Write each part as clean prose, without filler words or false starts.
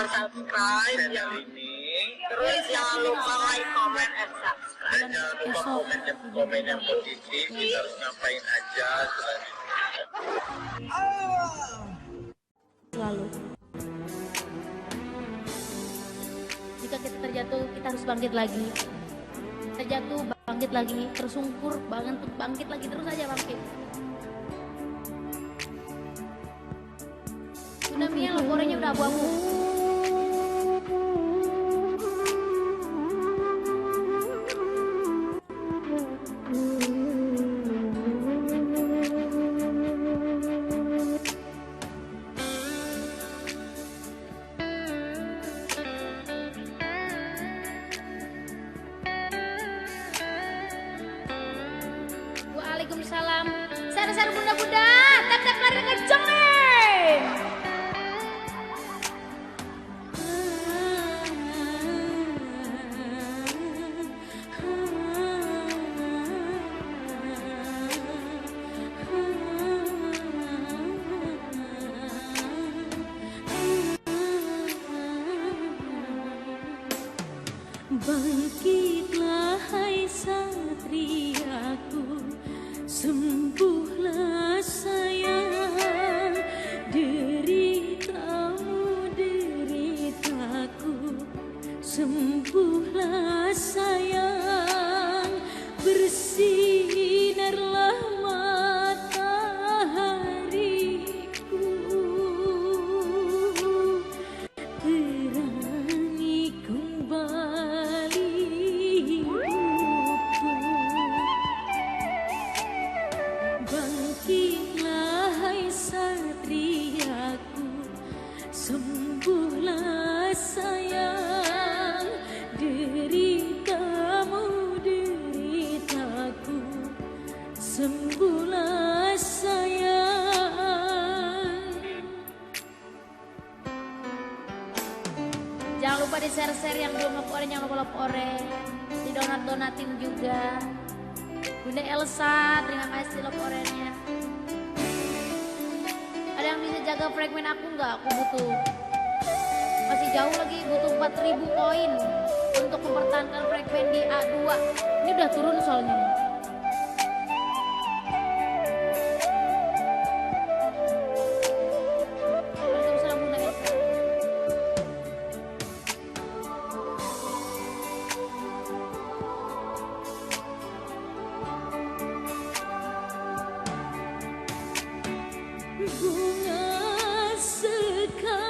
lupa subscribe channel ini. Terus jangan lupa like, comment, and subscribe. Dan jangan lupa komen yang positif. Kita harus ngapain aja selanjutnya. Selalu. Jika kita terjatuh, kita harus bangkit lagi. Terjatuh, bangkit lagi, tersungkur, bangkit lagi, terus aja bangkit. Tsunami-nya laporannya udah abu-abu. Waalaikumsalam. Sar-sar bunda-bunda, tap-tap lari ngejong nih. Bangkitlah hai satriaku, sembuhlah sayang, deritaku, sembuhlah sayang, bersinarlah matahariku, terangi kembali hidupku. Bangkitlah hai satriaku, sembuhlah sayang, deritaku, sembuhlah sayang. Jangan lupa di share-share yang belum laporan, jangan lupa laporan. Di donatin juga. Bunda Elsa, terima kasih laporannya. Ada yang bisa jaga fragmen aku nggak? Aku butuh. Masih jauh lagi, butuh 4.000 koin untuk mempertahankan fragmen di A2. Ini udah turun soalnya. Waalaikumsalam Bunda Elsa. Bunga sekarang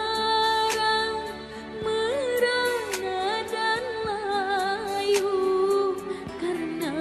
merana dan layu karena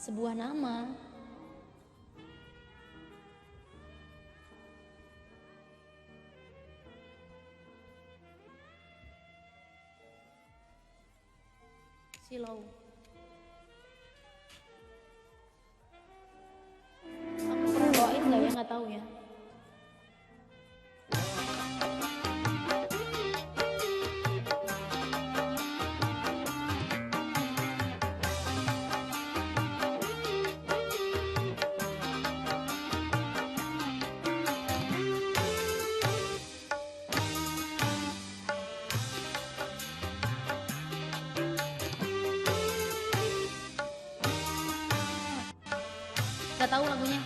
sebuah nama. Silau. Aku pernah doain nggak ya, nggak tahu ya. Gak tahu lagunya.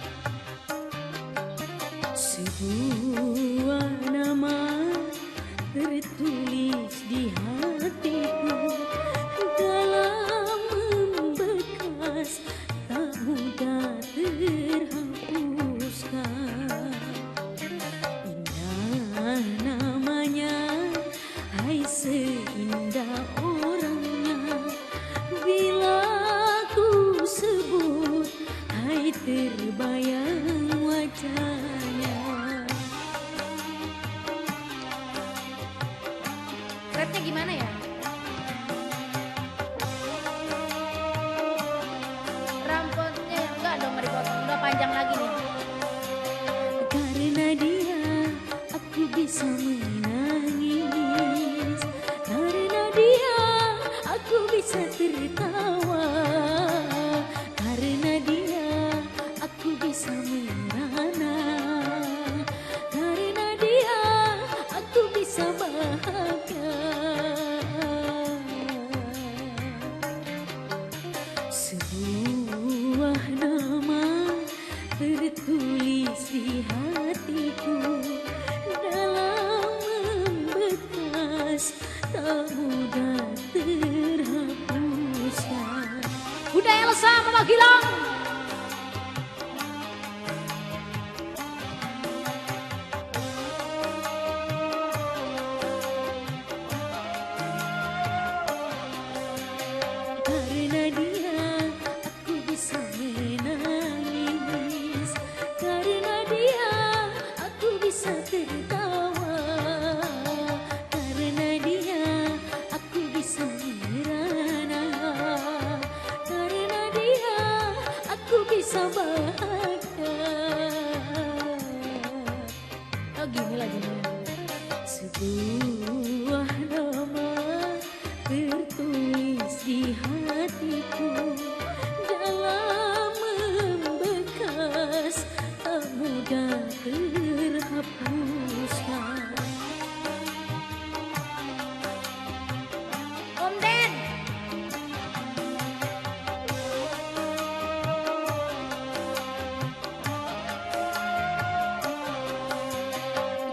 Sebuah nama tertulis di hatiku, dalam membekas tak mudah terhapuskan. Indah namanya, hai seindah orangnya, bila ku sebut hai terbayang wajahnya. Rapnya gimana ya? Rambutnya enggak dong, nggak dipotong, udah panjang lagi nih. Karena dia aku bisa menangis, karena dia aku bisa tertawa, karena dia aku bisa merana, karena dia aku bisa bahagia. Sebuah nama tertulis di hatiku, dalam membekas tak mudah terhapuskan. Bunda Elsa Mama Gilang. Karena dia aku bisa menangis, karena dia aku bisa tertawa, karena dia aku bisa merana, karena dia aku bisa bahagia. Oh gini lagunya. Sebuah nama tertulis di hatiku, dalam membekas tak mudah terhapuskan. Om Den.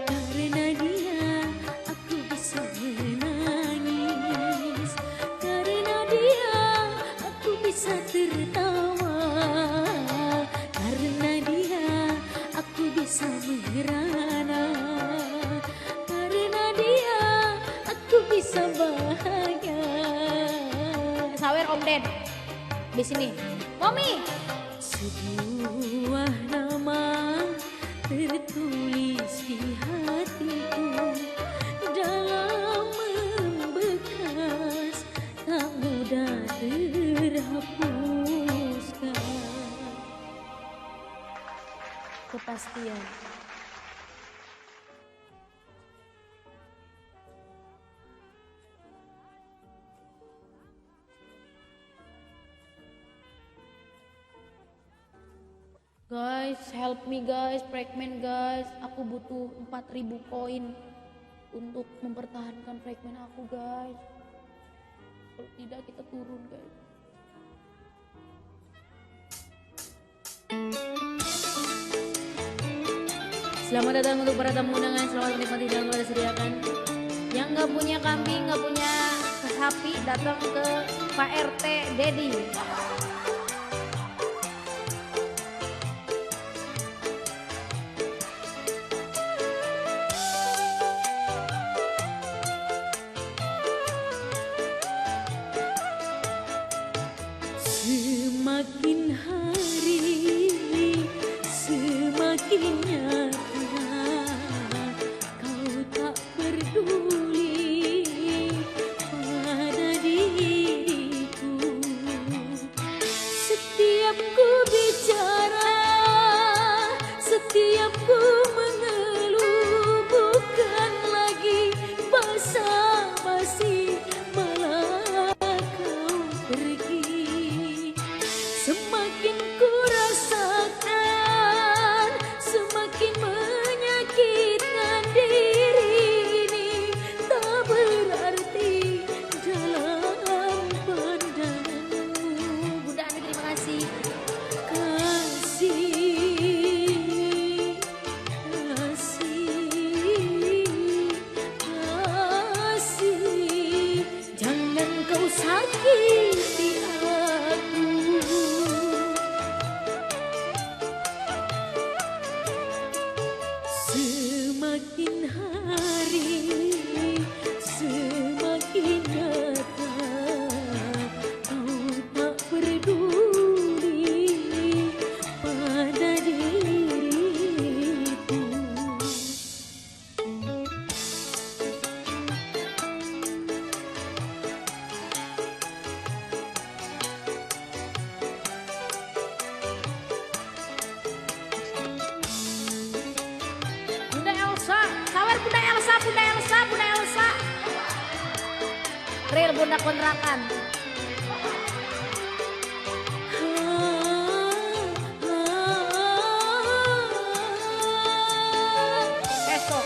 Karena dia aku bisa menangis, karena dia aku bisa tertawa, karena dia aku bisa merana, karena dia aku bisa bahagia. Sawer Om Den. Di sini. Momi. Sebuah nama tertulis di hatiku, dalam membekas tak mudah terhapuskan. Kepastian. Guys, help me guys, fragment guys. Aku butuh 4.000 koin untuk mempertahankan fragment aku guys. Kalau tidak kita turun guys. Selamat datang untuk para tamu undangan. Selamat menikmati jalan yang disediakan. Yang nggak punya kambing, nggak punya sapi, datang ke Pak RT Dedi. Semakin hari semakin nyata kau tak peduli pada diriku. Setiap ku bicara, setiap ku mengeluh, bukan lagi basa-basi, malah kau pergi. Semakin ku rasakan, semakin menyakitkan diri ini, tak berarti dalam pandanganmu. Bunda Ami terima kasih. Kasih, kasih, jangan kau sakiti aku. Semakin hari semakin nyata kau tak peduli pada diriku. Bunda Elsa, sawer Bunda Elsa, Bunda Elsa, Bunda Elsa. Real Bunda kontrakan. Esok.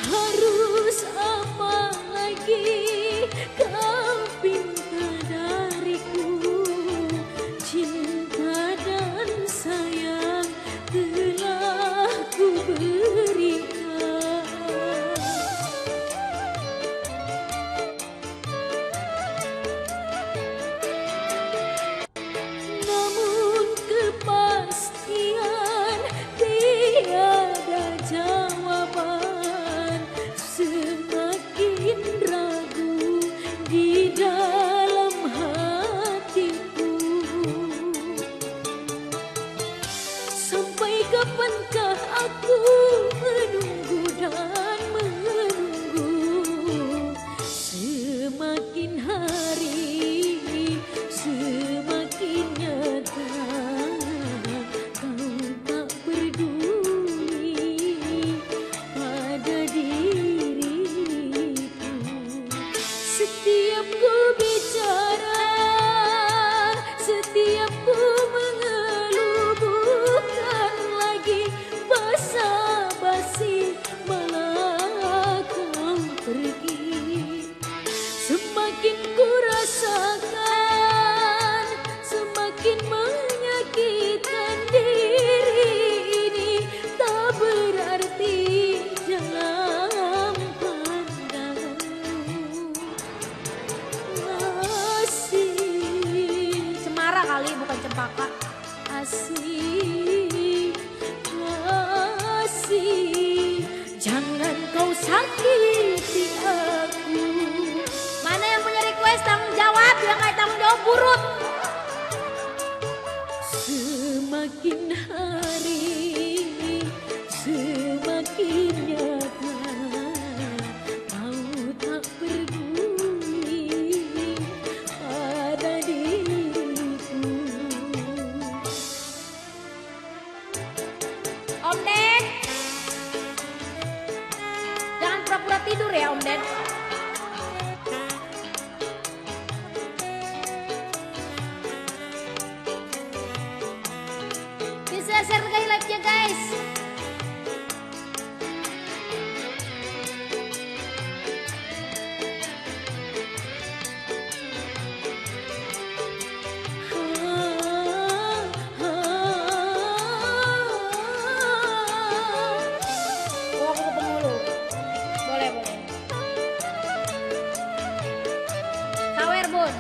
Harus apa lagi kau pinta dariku? Cinta dan sayang telah ku berikan. Namun kepastian tiada jawaban, semakin ragu di dalam hatiku. Sampai kapankah aku menunggu dan menunggu? Semakin hari semakin nyata kau tak peduli pada diriku. Setiap ku bicara, setiap ku mengeluh, bukan lagi basa-basi, malah kau pergi. Semakin ku rasakan, semakin menyakitkan diri ini, tak berarti dalam pandanganmu. Kasih, cemara kali bukan cempaka. Kasih, kasih, jangan kau sakiti aku. Mana yang punya request tanggung jawab, yang kayak tanggung jawab burut. Semakin hari semakin nyata kau tak peduli pada diriku. Om Ded, jangan pura-pura tidur ya Om Ded. Bisa share kali live-nya guys. Oh, aku ke penghulu. Boleh, boleh. Sawer bun.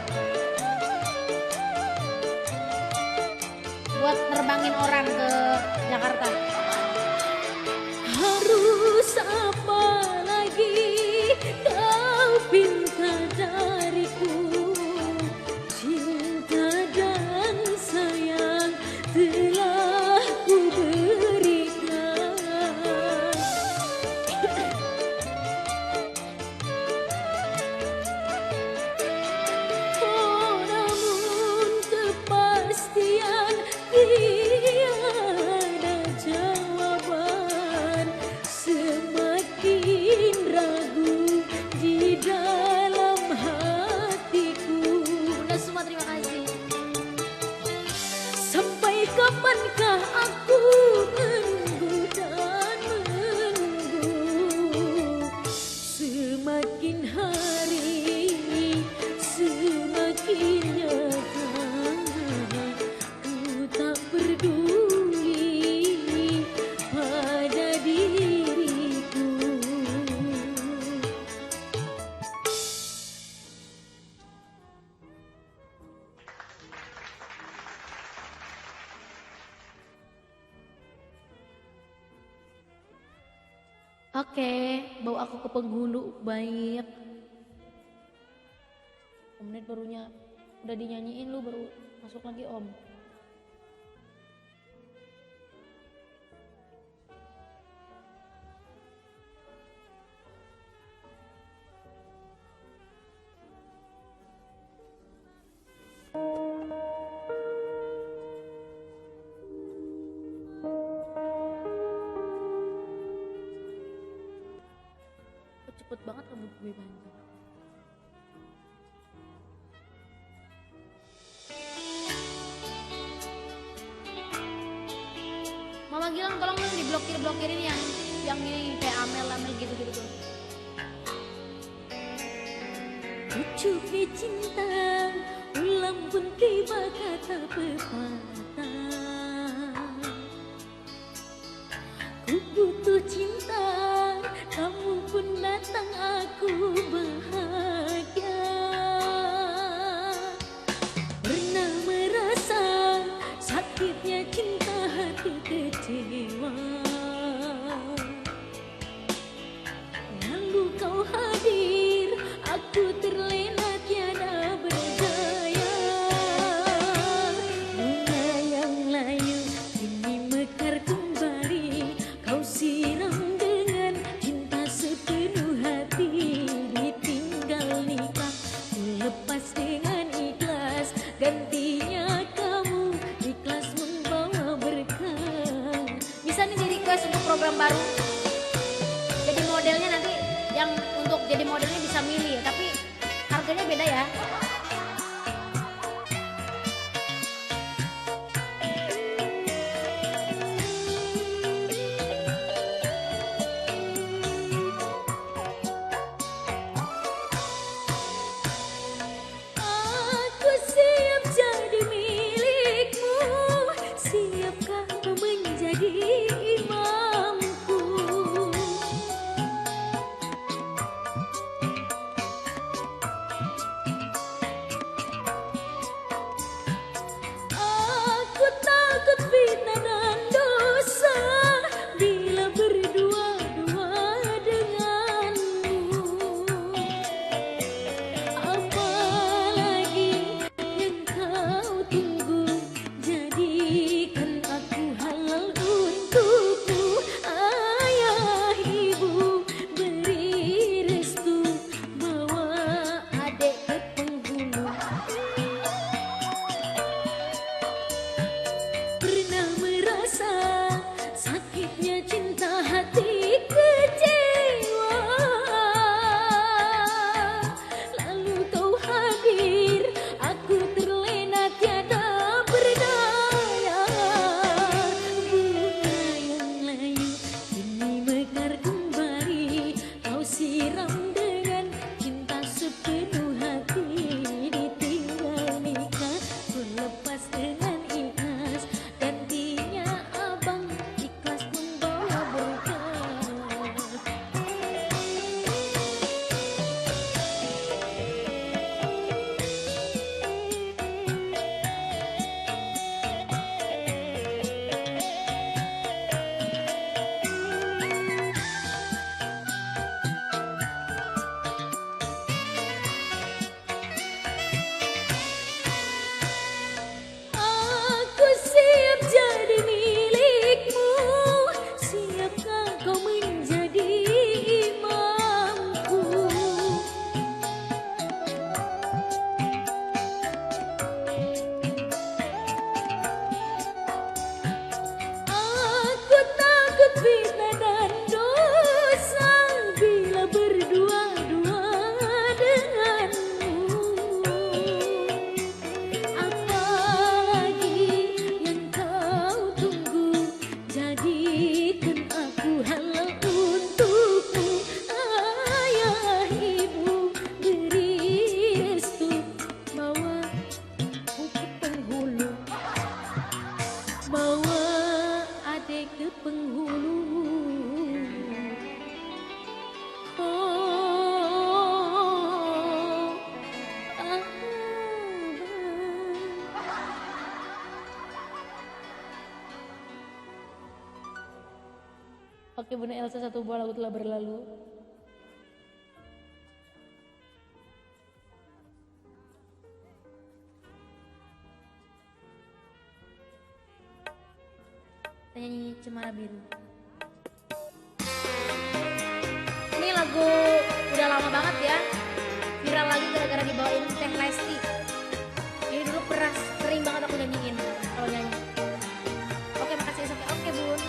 Buat nerbangin orang ke Jakarta. Harus apa lagi kau pinta dariku, cinta dan sayang telah ku berikan. Oh namun kepastian tiada jawaban, semakin ragu di dalam hatiku. Bunda semua terima kasih. Sampai kapankah aku menunggu dan menunggu, semakin hari semakin nyata ku tak peduli pada diriku. Oke, bawa aku ke penghulu baik. Menit barunya udah dinyanyiin, lu baru masuk lagi Om. Kok cepet banget rambut gue panjang. Mama Gilang tolong dong diblokir-blokirin yang ini kayak Amel gitu-gitu tuh. Ucupnya cinta, ulang pun tiba kata pepatah. Ku butuh cinta, kamu pun datang, aku bahagia. Pernah merasa sakitnya cinta, hati kecewa. Lalu kau hadir, aku terlena tiada berdaya. Bunga yang layu kini mekar kembali, kau siram dengan cinta sepenuh hati. Ditinggal nikah, ku lepas dengan ikhlas, gantinya kamu ikhlas membawa berkah. Bisa nih di request untuk program baru. Jadi modelnya nanti yang untuk jadi modelnya bisa milih ya, tapi harganya beda ya. Aku siap jadi milikmu, siapkah kau menjadi imamku? fitnah dan dosa bila berdua-dua denganmu. Apalagi yang kau tunggu, jadikan aku halal untukmu. Ayah ibu beri restu, bawa aku ke penghulu, bawa adik ke penghulu. Oh, Abang. Oke Bunda Elsa, satu buah lagu telah berlalu. Kita nyanyi Cemara Biru. Ini lagu udah lama banget ya, viral lagi gara-gara dibawain Teh Lesti. Ini dulu pernah sering banget aku nyanyiin kalau nyanyi. Oke, makasih ya Sofi. Oke Bun.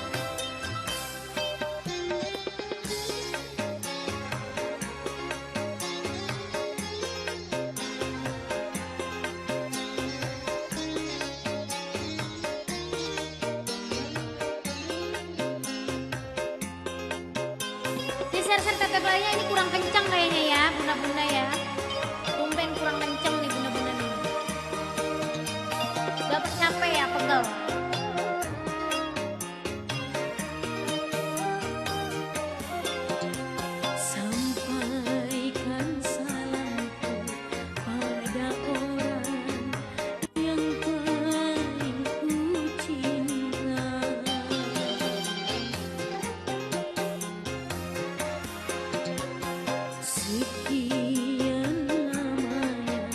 Di share-share tetep lainnya ini kurang kencang kayaknya ya, bunda-bunda ya. Tumben kurang kencang nih bunda-bunda nih. Gak capek ya, pegel. Sampaikan salamku pada orang yang paling ku cinta. Sekian lamanya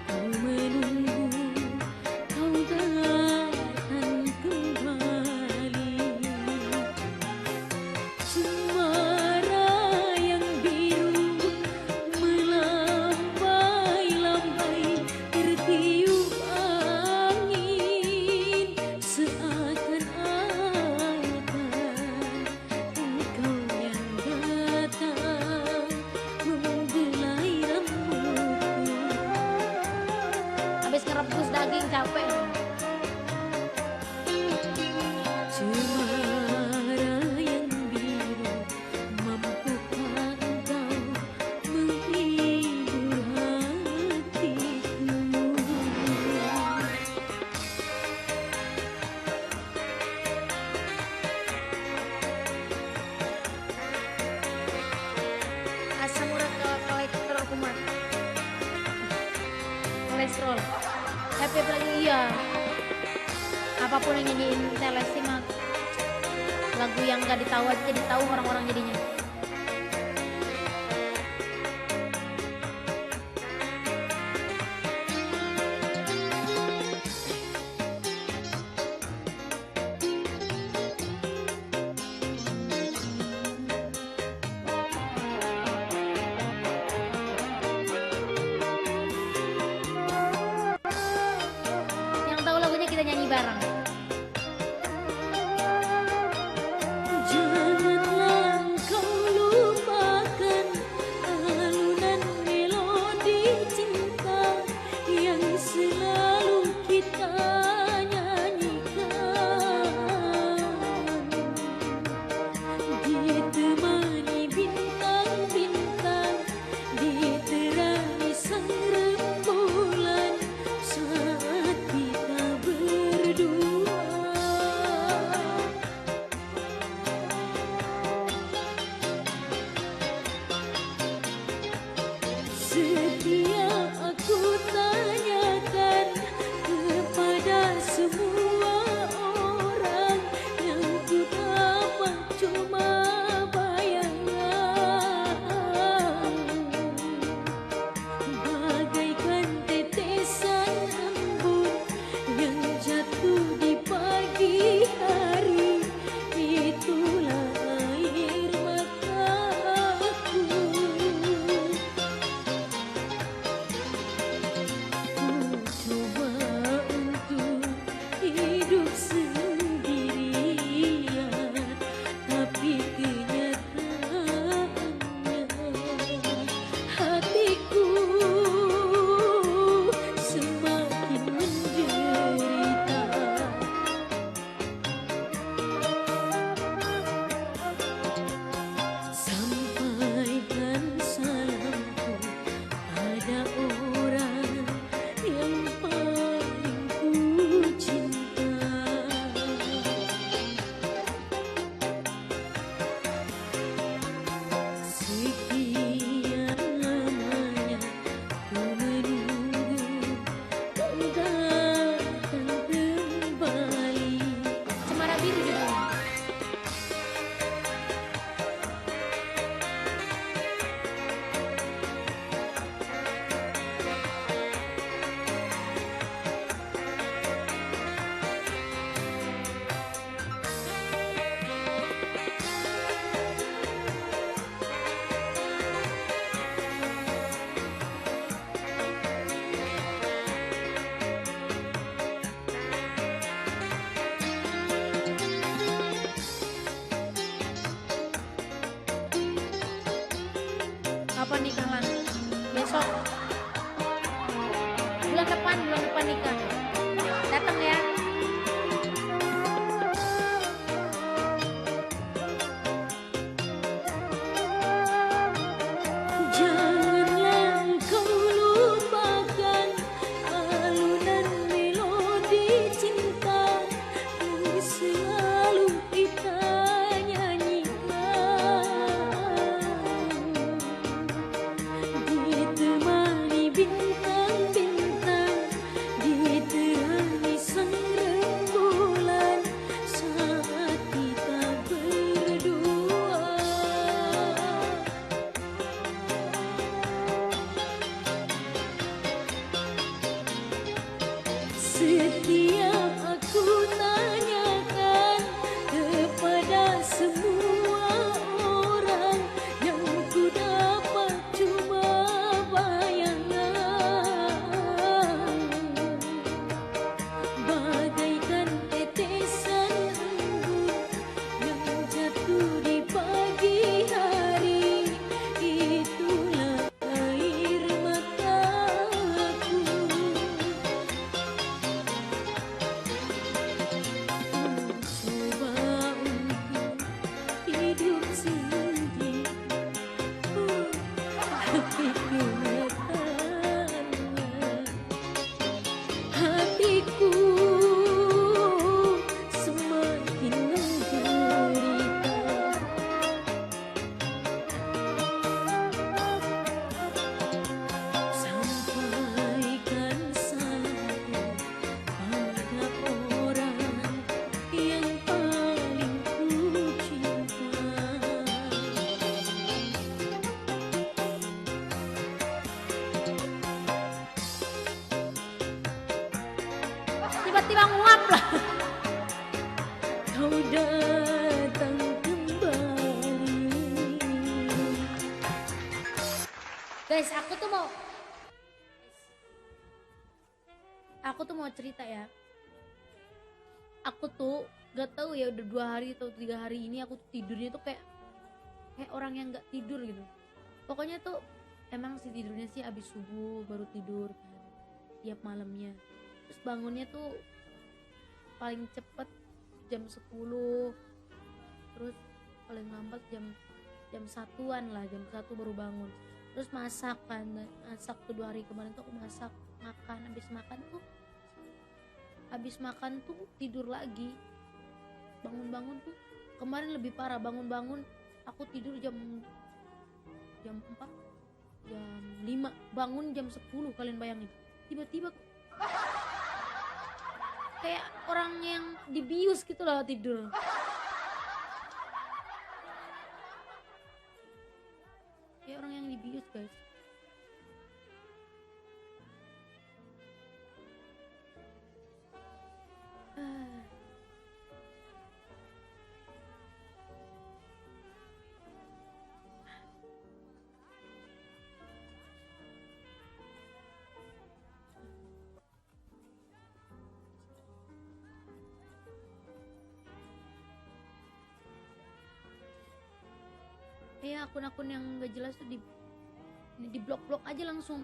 ku menunggu kau datang kembali. Cemara yang biru melambai-lambai tertiup angin, seakan-akan engkau yang datang membelai rambutku. Habis ngerebus daging capek. Cemara yang biru, mampukah engkau menghibur hatiku? Asam urat kolesterol kumat. Kolesterol. Happy lagi iya. Apapun yang nyanyiin Teh Lesti mah lagu yang gak ditahu aja jadi tahu orang-orang jadinya. Yang tahu lagunya kita nyanyi bareng. Janganlah kau Siaplah kau datang kembali. Guys, aku tuh mau cerita ya. Aku tuh gak tahu ya, udah 2 hari atau 3 hari ini aku tuh tidurnya tuh kayak orang yang gak tidur gitu. Pokoknya tuh emang sih tidurnya sih abis subuh baru tidur kan, tiap malamnya. Terus bangunnya tuh paling cepet jam 10, terus paling lambat jam 1-an lah, jam 1 baru bangun. Terus masak tuh 2 hari kemarin tuh aku masak, makan, habis makan tuh tidur lagi. Bangun tuh kemarin lebih parah, bangun aku tidur jam 4, jam 5, bangun jam 10. Kalian bayangin, tiba-tiba kayak orang yang dibius gitu loh tidur. Kayak orang yang dibius, guys. Akun-akun yang gak jelas tuh di blok aja langsung.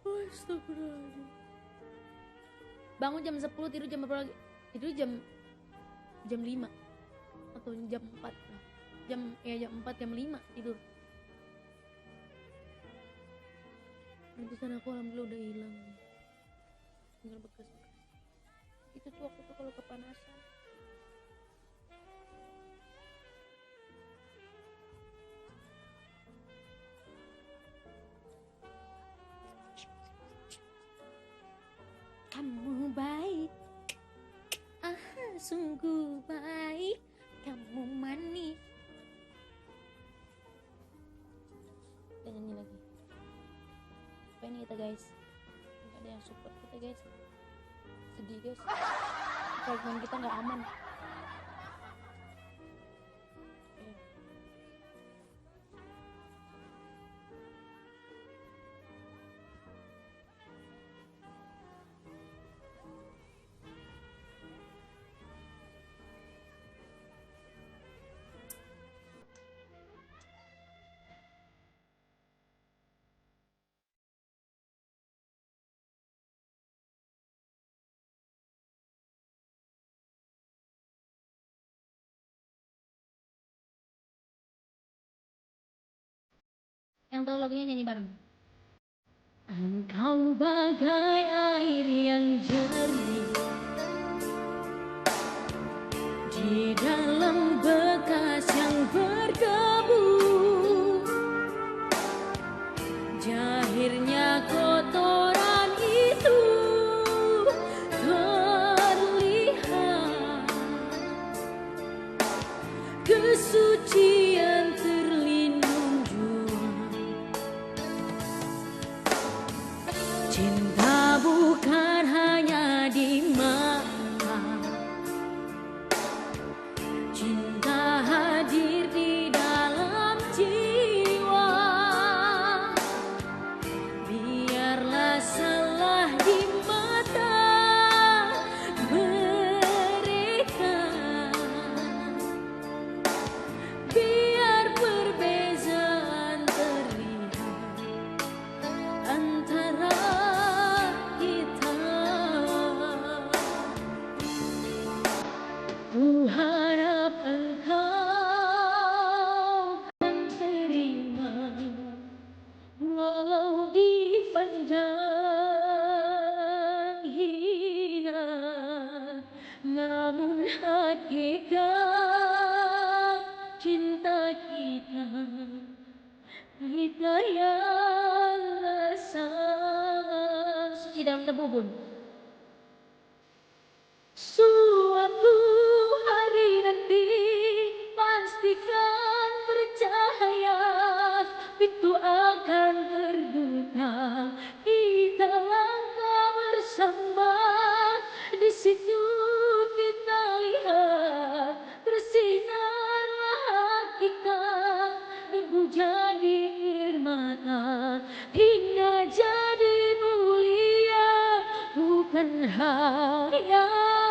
Astagfirullahaladzim. Bangun jam 10, tidur jam berapa lagi? Tidur jam 5 atau jam 4 lah. Jam 4 jam 5 tidur. Ratusan aku alhamdulillah udah hilang, tinggal bekas. Itu tuh aku tuh kalau kepanasan. Kamu baik, sungguh baik, kamu manis. Dan nyanyi lagi. Apa ini kita, guys? Nggak ada yang support kita, guys. Sedih, guys. Fragment kita nggak aman. Yang tahu lagunya nyanyi bareng. Engkau bagai air yang jernih di dalam bekas yang berdebu, jahirnya kotoran itu terlihat, kesucian terlindung jua. Cinta bukan hanya di mata, cinta hadir di dalam jiwa. Biarlah salah di mata mereka, biar perbezaan terlihat antara kita. Ku harap engkau kan terima, walau dipandang hina, namun hakikat cinta kita yang asal. Suci dalam tebubun. Suatu hari nanti pastikan percaya, pintu akan terbuka, kita bukan hayalan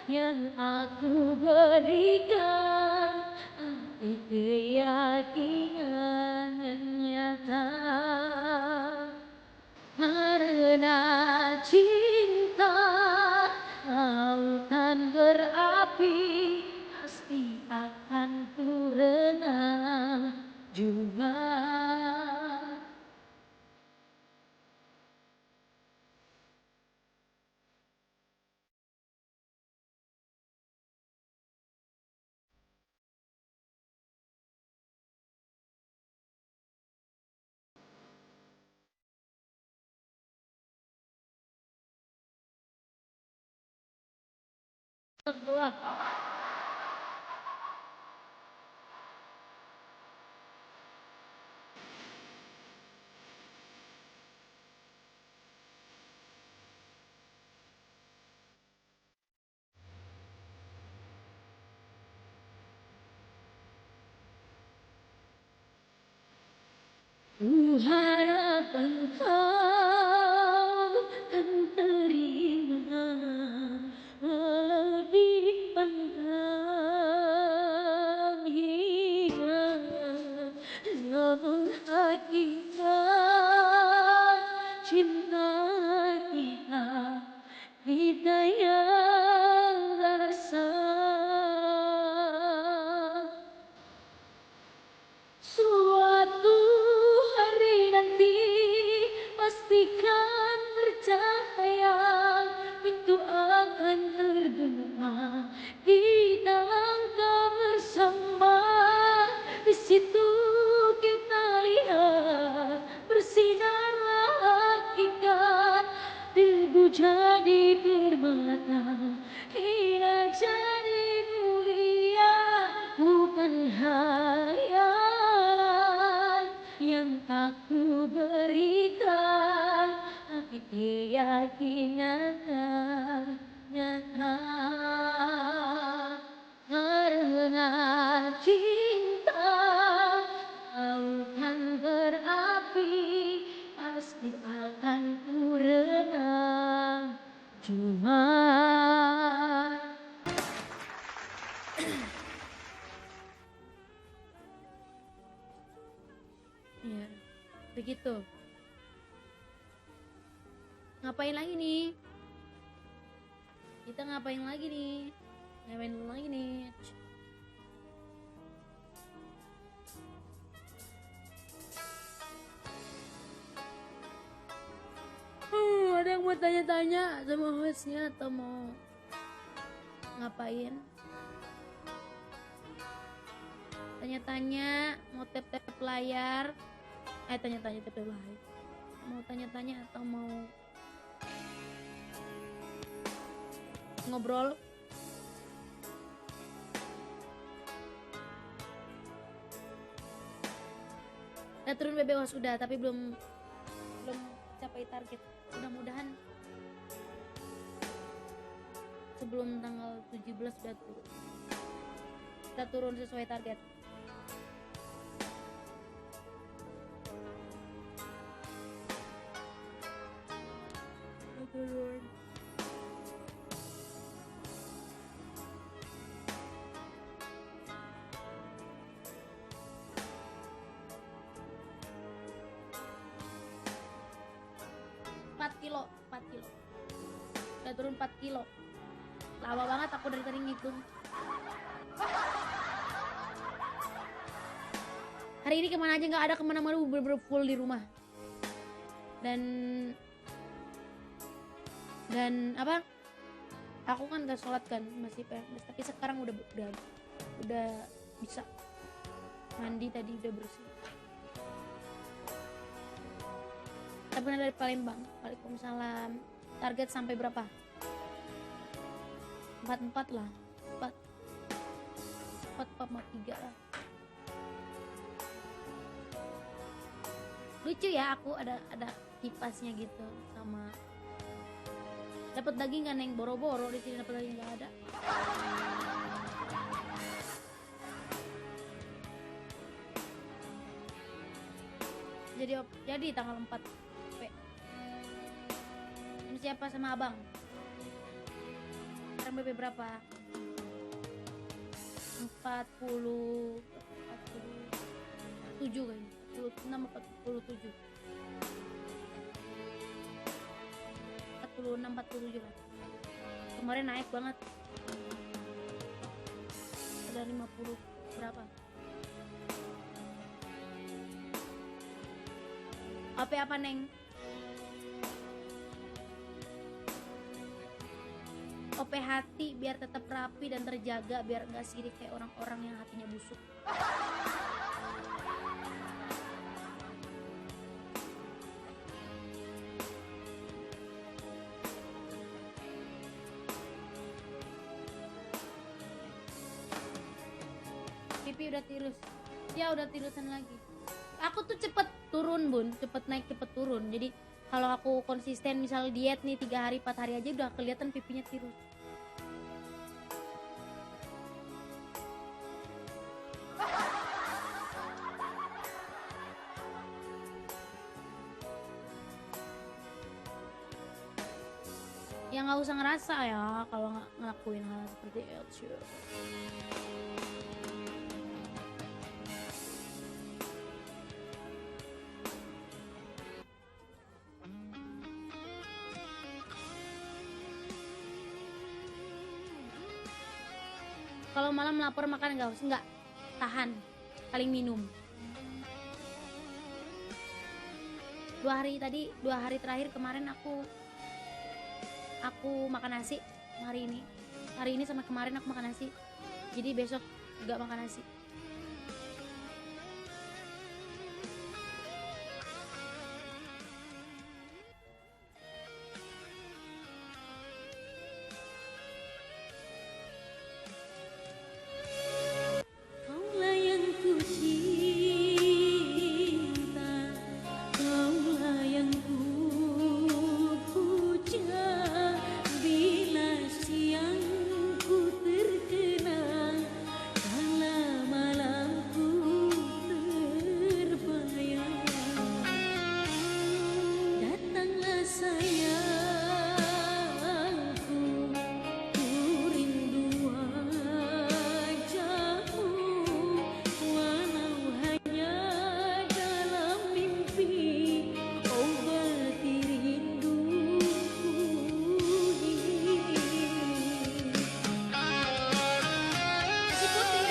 yang aku berikan, tapi keyakinan nyata. Karena cinta lautan berapi, pasti akan ku renang juga. Ku harap engkau kan terima lebih pandang hingga namun hakikat cinta kita hidayah rasa. Suatu hari nanti pastikan percaya pintu akan terbuka, kita langkah bersama. Di situ kita lihat bersinarlah hakikat, debu jadi permata, hingga jadi mulia. Bukan hayalan yang aku berikan, tapi keyakinan nyata. Karena cinta lautan berapi, pasti akan ku renang cuma. Ya, begitu. Ngapain lagi nih? Kita ngapain lagi nih? Ngapain lagi nih? Ada yang mau tanya-tanya sama hostnya atau mau ngapain? Tanya-tanya, mau tap-tap layar. Tanya-tanya tap layar. Mau tanya-tanya atau mau ngobrol? Udah turun BBO sudah, tapi belum capai target. Mudah-mudahan sebelum tanggal 17 sudah turun. Kita turun sesuai target. Turun. Empat kilo. Udah turun 4 kilo. Lama banget aku dari tadi ngitung. Hari ini kemana aja nggak ada, kemana-mana bener-bener full di rumah. Dan apa? Aku kan gak sholat kan, masih PMS. Tapi sekarang udah bisa mandi tadi, udah bersih. Kita benar dari Palembang. Waalaikumsalam. Target sampai berapa? 44 lah. 4,3 lah. Lucu ya, aku ada kipasnya gitu, sama dapat daging kan yang boro-boro, di sini dapat daging nggak ada. Jadi tanggal 4 P. Ini siapa sama abang? Sekarang BP berapa? 47 kayaknya. 46 47. 46 47 lah. Kemarin naik banget. Ada 50 berapa? Apa Neng? OP hati biar tetap rapi dan terjaga, biar gak sirik kayak orang-orang yang hatinya busuk. Pipi udah tirus. Ya udah tirusan lagi. Aku tuh cepet turun bun, cepet naik cepet turun. Jadi kalau aku konsisten misal diet nih 3 hari 4 hari aja udah kelihatan pipinya tirus. Ya nggak usah ngerasa ya kalau nggak ngelakuin hal seperti itu. Kalau malam lapar makan nggak tahan, paling minum. 2 hari terakhir kemarin aku makan nasi. Hari ini sama kemarin aku makan nasi, jadi besok nggak makan nasi. Kaulah yang ku cinta, kaulah yang ku puja. Bila siang ku terkenang, kala malam ku terbayang. Datanglah sayangku, ku rindu wajahmu, walau hanya dalam mimpi. Obati rinduku ini. Nasi putih.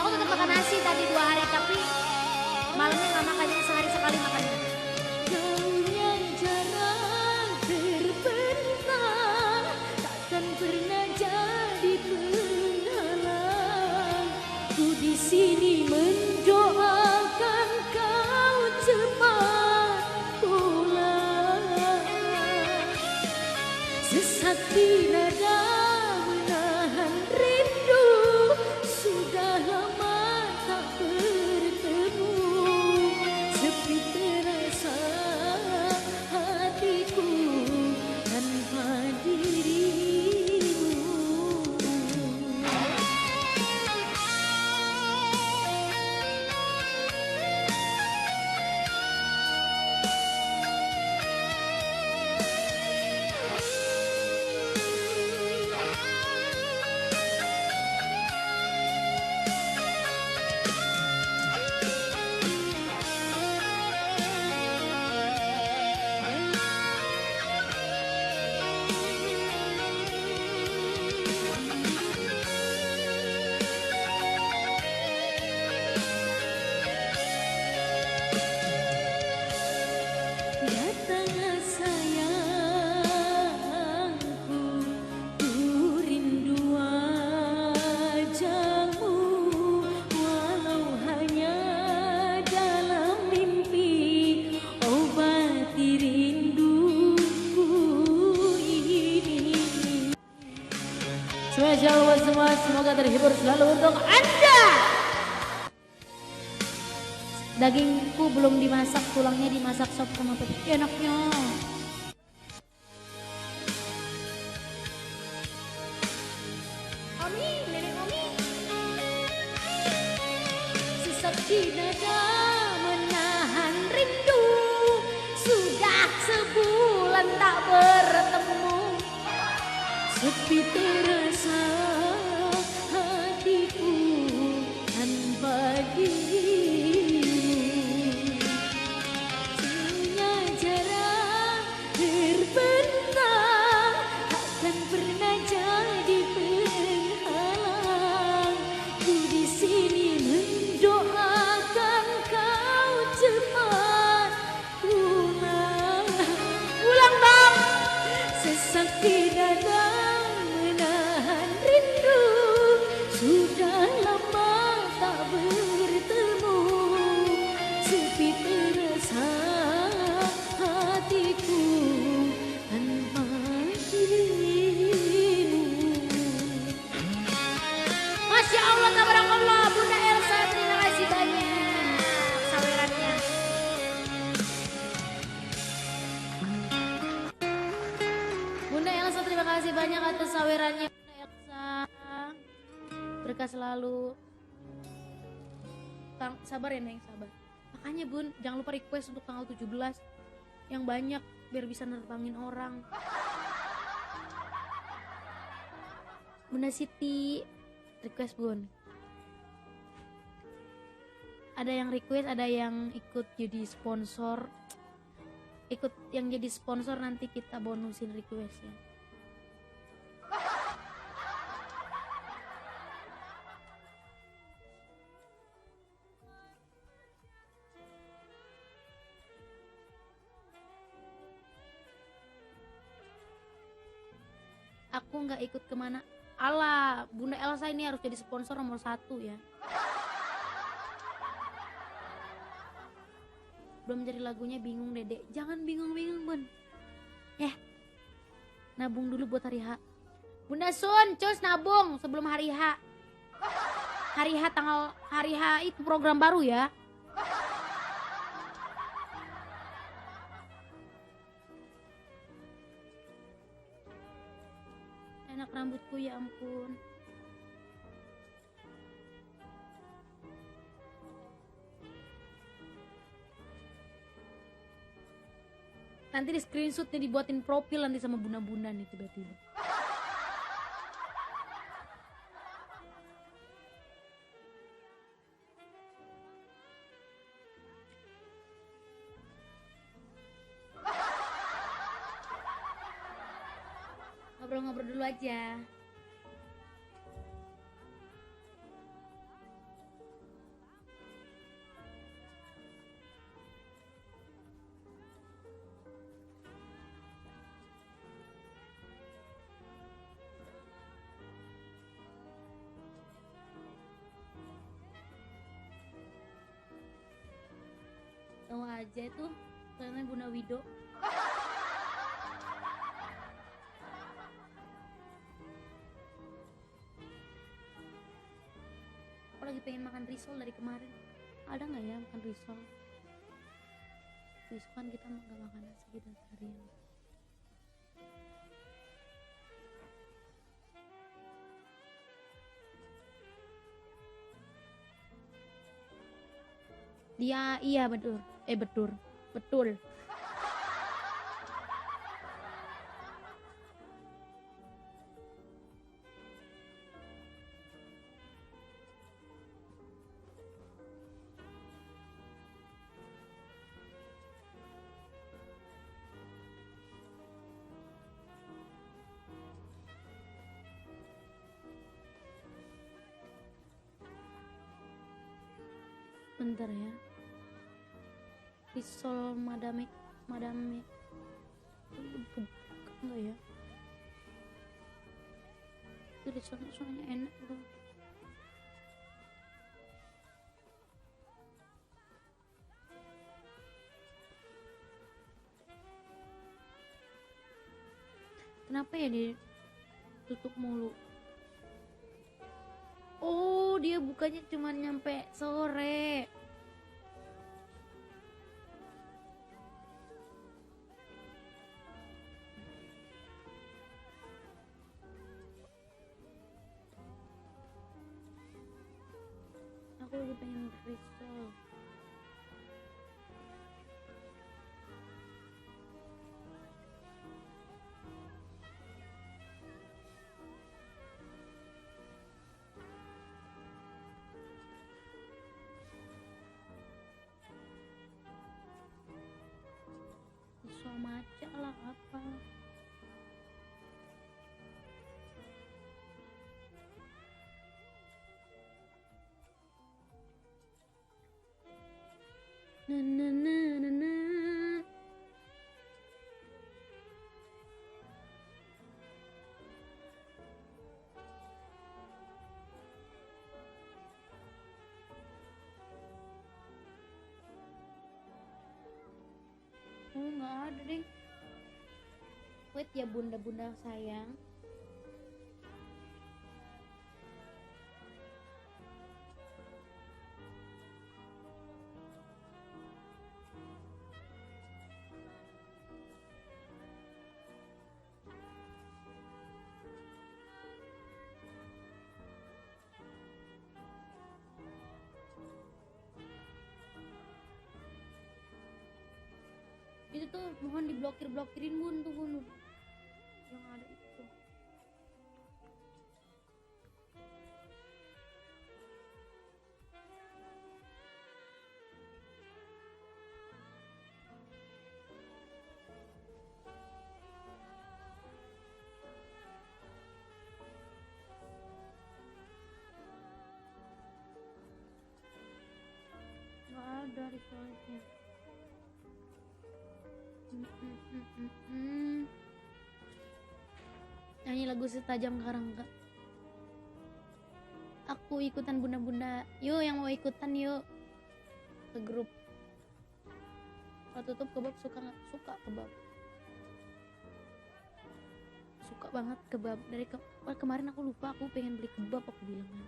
Aku tetap makan nasi tadi 2 hari, tapi malamnya nggak makan, jadi sehari sekali makannya. Kau yang jarang terbentang, takkan pernah jadi penghalang. Ku di sini mendoakan kau cepat pulang. Sesakti nada menahan rindu, sudah lama tak bertemu. Sepi terasa hatiku tanpa dirimu. Datanglah sayangku, ku rindu wajahmu, walau hanya dalam mimpi. Obati rinduku ini. Spesial buat semua, semoga terhibur selalu untuk Anda. Dagingku belum dimasak, tulangnya dimasak sop sama pepes. Enaknya. Omi, nenek Omi. Sesakti nada menahan rindu, sudah sebulan sepi terasa hatiku tanpa dirimu. Sunyi jarak terbentang takkan pernah jadi penghalang. Ku di sini mendoakan kau cepat pulang. Pulang dong. Sesak di dada menahan rindu. Sudah lama tak bertemu. Sepi terasa hatiku tanpa dirimu. Masya Allah, tabarakallah. Bunda Elsa, terima kasih banyak sawerannya. Bunda Elsa, terima kasih banyak atas sawerannya. Bunda Elsa, berkah selalu. Sabar ya Neng, sabar. Makanya Bun, jangan lupa request untuk tanggal 17 yang banyak biar bisa nerbangin orang. Bunda Siti request Bun. Ada yang request, ada yang ikut jadi sponsor. Ikut yang jadi sponsor nanti kita bonusin request ya. Aku nggak ikut kemana. Alah, Bunda Elsa ini harus jadi sponsor nomor 1 ya. Belum jadi lagunya, bingung Dedek. Jangan bingung-bingung Bun. Nabung dulu buat hari H. Bunda Sun, cus nabung sebelum hari H. Hari H itu program baru ya. Enak rambutku ya ampun. Nanti di screenshot nih, dibuatin profil nanti sama bunda-bunda nih tiba-tiba. Ngobrol-ngobrol dulu aja. Tahu aja tuh, karena Bunda Wido. Aku lagi pengen makan risol dari kemarin. Ada nggak ya makan risol? Besok kan kita nggak makan nasi kita seharian. Dia iya betul. Betul. Bentar ya. Risol madame enggak ya? Itu risolnya soalnya enak loh. Kenapa ya ditutup mulu? Oh, dia bukanya cuma nyampe sore. Aku lagi pengen risol. ada deh. Wait ya bunda-bunda sayang. Itu tuh mohon diblokir-blokirin bun tuh bun. Yang ada itu. Nggak ada replinya. Nyanyi lagu setajam karang kak. Aku ikutan bunda-bunda. Yuk yang mau ikutan yuk ke grup. Kalau tutup kebab suka nggak? Suka kebab. Suka banget kebab. Dari kemarin aku lupa aku pengen beli kebab aku bilang kan.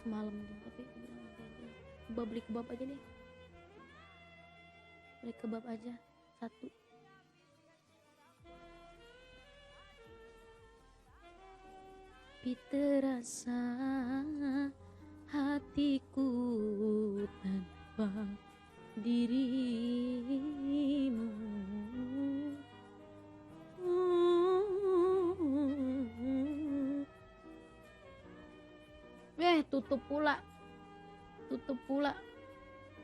Semalam tuh tapi aku bilang nanti aja. Kebab beli kebab aja deh. Beli kebab aja. Satu. Tapi terasa hatiku tanpa dirimu. Tutup pula.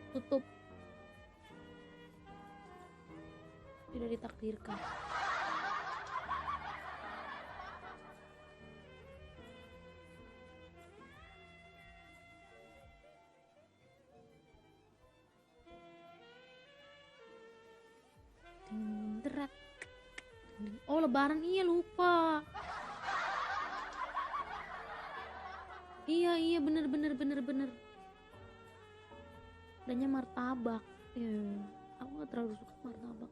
Tutup. Tidak ditakdirkan. Derak. Oh lebaran iya lupa. Iya bener. Adanya martabak. Ya, aku nggak terlalu suka martabak.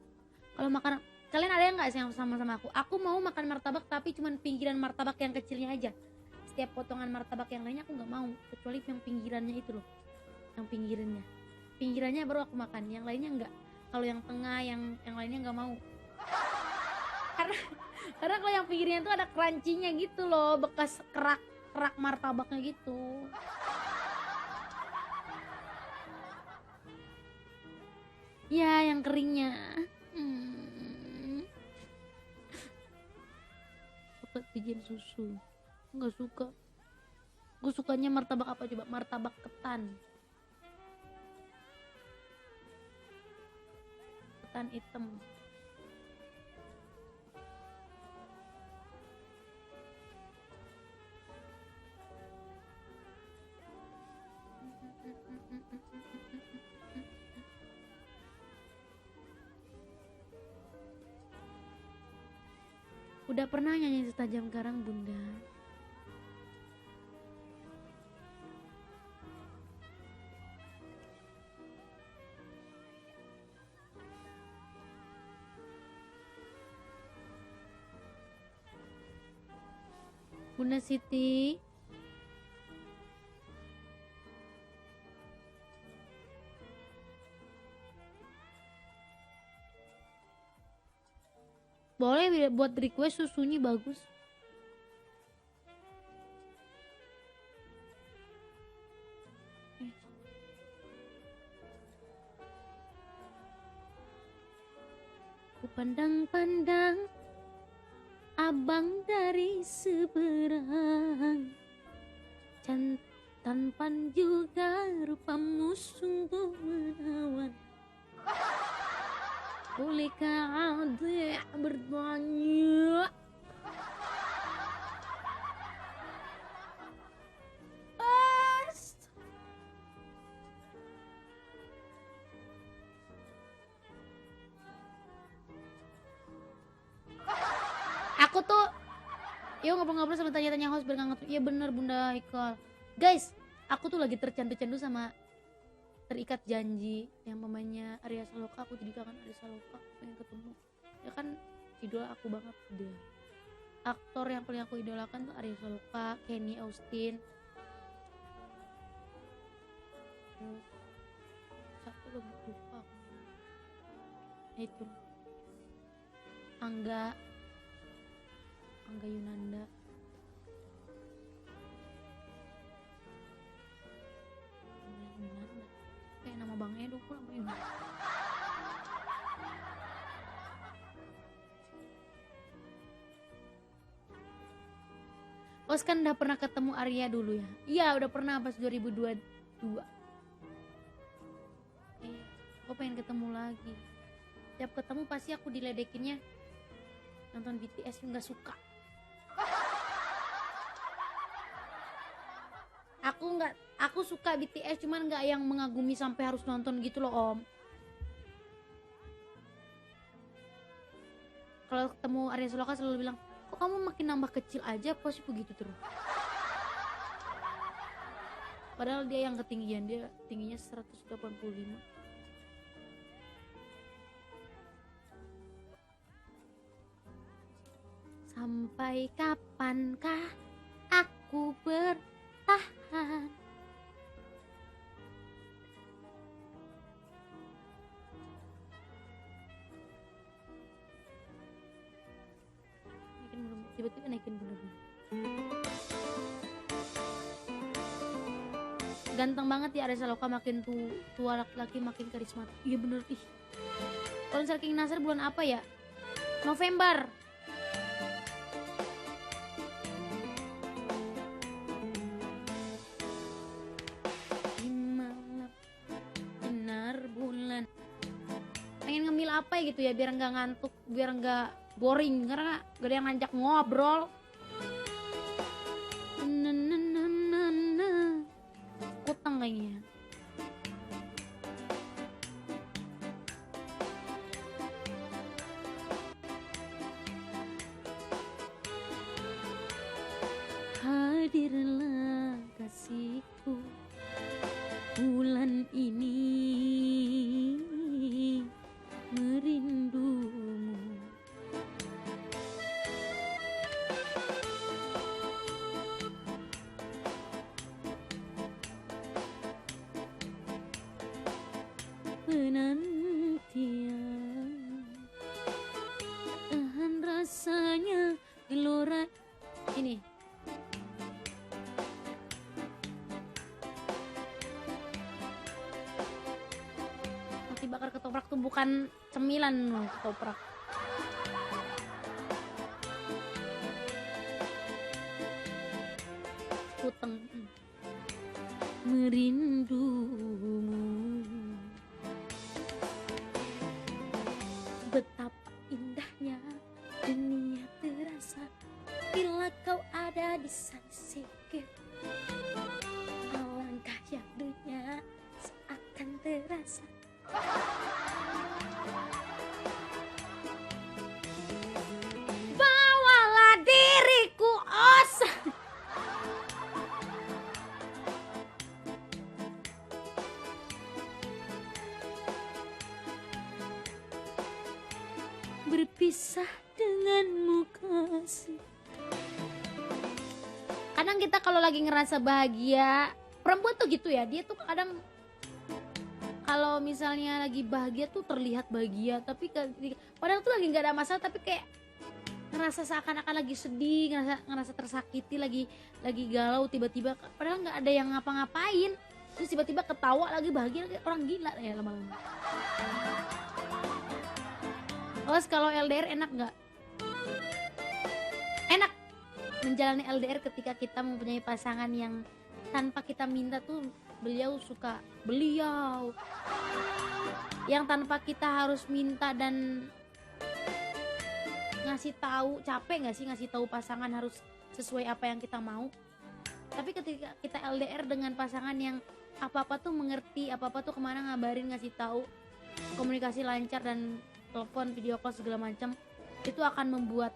Kalau makan kalian ada yang nggak sih yang sama aku? Aku mau makan martabak tapi cuman pinggiran martabak yang kecilnya aja. Setiap potongan martabak yang lainnya aku nggak mau kecuali yang pinggirannya itu loh. Yang pinggirannya baru aku makan. Yang lainnya enggak. Kalau yang tengah yang lainnya nggak mau. Karena kalau yang pinggirnya tuh ada crunchy-nya gitu loh, bekas kerak martabaknya gitu. Ya, yang keringnya. Suka bikin susu. Nggak suka. Gue sukanya martabak apa coba? Martabak ketan. Ketan hitam. Udah pernah nyanyi setajam karang bunda? Bunda Siti. Boleh buat request susunya bagus. Ku pandang-pandang abang dari seberang, tampan juga rupamu sungguh menawan. Bolehkah adik bertanya? Aku tuh yuk ngobrol-ngobrol sama tanya-tanya host biar nggak. Iya bener Bunda Ikal. Guys, aku tuh lagi tercandu-candu sama terikat janji. Yang pemainnya Arya Saloka, aku jadi kangen Arya Saloka, pengen ketemu. Ya kan idola aku banget dia. Aktor yang paling aku idolakan tuh Arya Saloka, Kenny Austin. Terus satu lagi lupa. Itu Angga Yunanda. Kayak nama Bang Edo pula nama Yunanda. Os kan udah pernah ketemu Arya dulu ya? Iya udah pernah pas 2022. Aku pengen ketemu lagi. Tiap ketemu pasti aku diledekinnya nonton BTS nggak suka. Aku suka BTS cuman nggak yang mengagumi sampai harus nonton gitu loh Om. Kalau ketemu Arya Saloka selalu bilang, kok kamu makin nambah kecil aja, pasti begitu terus. Padahal dia yang ketinggian, dia tingginya 185. Sampai kapankah aku bertahan? Tiba-tiba naikin bener-bener. Ganteng banget ya Arya Saloka, makin tua laki-laki makin karismatik. Iya bener ih. Konser King Nasar bulan apa ya? November. Di malam sinar bulan. Pengen ngemil apa ya gitu ya biar nggak ngantuk, biar nggak boring karena gak ada yang ngajak ngobrol. Utang kayaknya. Hadirlah kasihku bulan ini merindumu. Penantian tahan rasanya gelora ini roti bakar ketoprak tuh bukan cemilan loh, ketoprak. Uteng merindumu. Betapa indahnya dunia terasa bila kau ada di sisiku. Alangkah syahdunya seakan terasa. Bawalah diriku os. Berpisah denganmu kasih. Kadang kita kalau lagi ngerasa bahagia, perempuan tuh gitu ya, dia tuh kadang kalau misalnya lagi bahagia tuh terlihat bahagia, tapi padahal tuh lagi nggak ada masalah, tapi kayak ngerasa seakan-akan lagi sedih, ngerasa tersakiti, lagi galau, tiba-tiba padahal nggak ada yang ngapa-ngapain, terus tiba-tiba ketawa lagi bahagia, kayak orang gila ya lama-lama. Os kalau LDR enak nggak? Enak menjalani LDR ketika kita mempunyai pasangan yang tanpa kita minta tuh beliau suka beliau, yang tanpa kita harus minta dan ngasih tahu. Capek nggak sih ngasih tahu pasangan harus sesuai apa yang kita mau? Tapi ketika kita LDR dengan pasangan yang apa-apa tuh mengerti, apa-apa tuh kemana ngabarin, ngasih tahu, komunikasi lancar dan telepon, video call segala macam, itu akan membuat